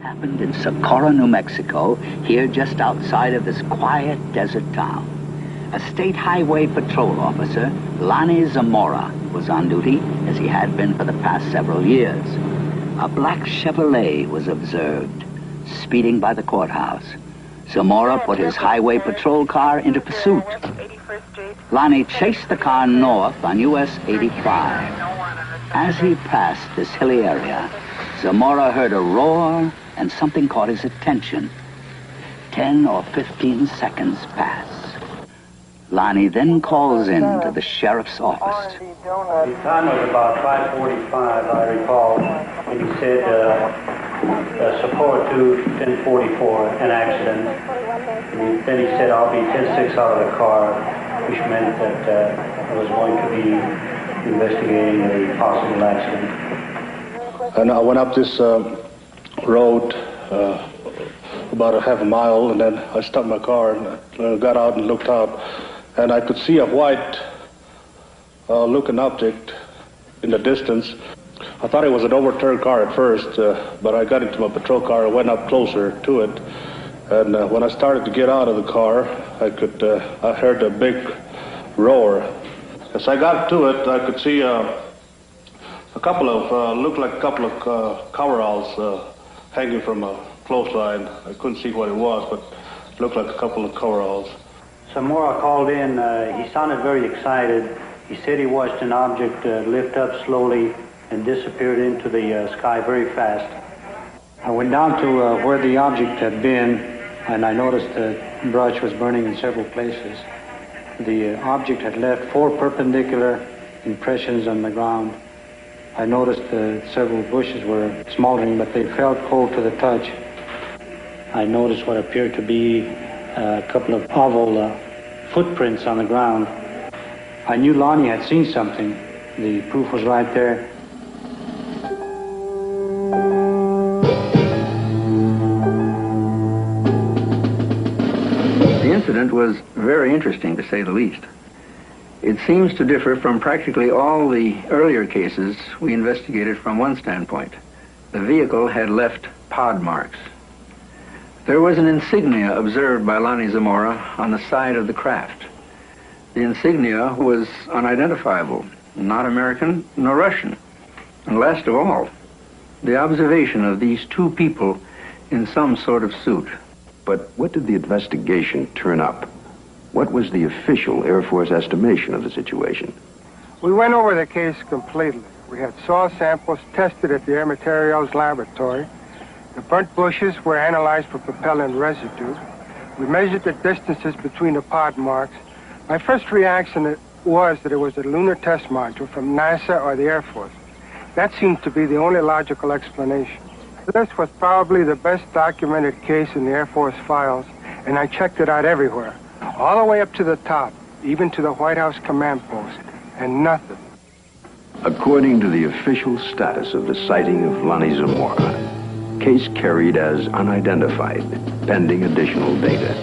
Happened in Socorro, New Mexico, here just outside of this quiet desert town. A state highway patrol officer, Lonnie Zamora, was on duty, as he had been for the past several years. A black Chevrolet was observed, speeding by the courthouse. Zamora put his highway patrol car into pursuit. Lonnie chased the car north on US 85. As he passed this hilly area, Zamora heard a roar and something caught his attention. 10 or 15 seconds pass. Lonnie then calls in to the sheriff's office. The time was about 5:45, I recall, and he said, support to 1044, an accident. And then he said, I'll be 10-6 out of the car, which meant that I was going to be investigating a possible accident. And I went up this road about a half a mile, and then I stopped my car and got out and looked out, and I could see a white looking object in the distance. I thought it was an overturned car at first, but I got into my patrol car and went up closer to it, and when I started to get out of the car, I heard a big roar. As I got to it, I could see a couple of, looked like a couple of coveralls hanging from a clothesline. I couldn't see what it was, but it looked like a couple of coveralls. Zamora called in. He sounded very excited. He said he watched an object lift up slowly and disappeared into the sky very fast. I went down to where the object had been, and I noticed the brush was burning in several places. The object had left 4 perpendicular impressions on the ground. I noticed several bushes were smoldering, but they felt cold to the touch. I noticed what appeared to be a couple of oval footprints on the ground. I knew Lonnie had seen something. The proof was right there. The incident was very interesting, to say the least. It seems to differ from practically all the earlier cases we investigated from one standpoint. The vehicle had left pod marks. There was an insignia observed by Lonnie Zamora on the side of the craft. The insignia was unidentifiable, not American nor Russian. And last of all, the observation of these 2 people in some sort of suit. But what did the investigation turn up? What was the official Air Force estimation of the situation? We went over the case completely. We had soil samples tested at the Air Materials Laboratory. The burnt bushes were analyzed for propellant residue. We measured the distances between the pod marks. My first reaction was that it was a lunar test module from NASA or the Air Force. That seemed to be the only logical explanation. This was probably the best documented case in the Air Force files, and I checked it out everywhere. All the way up to the top, even to the White House command post, and nothing. According to the official status of the sighting of Lonnie Zamora, case carried as unidentified, pending additional data.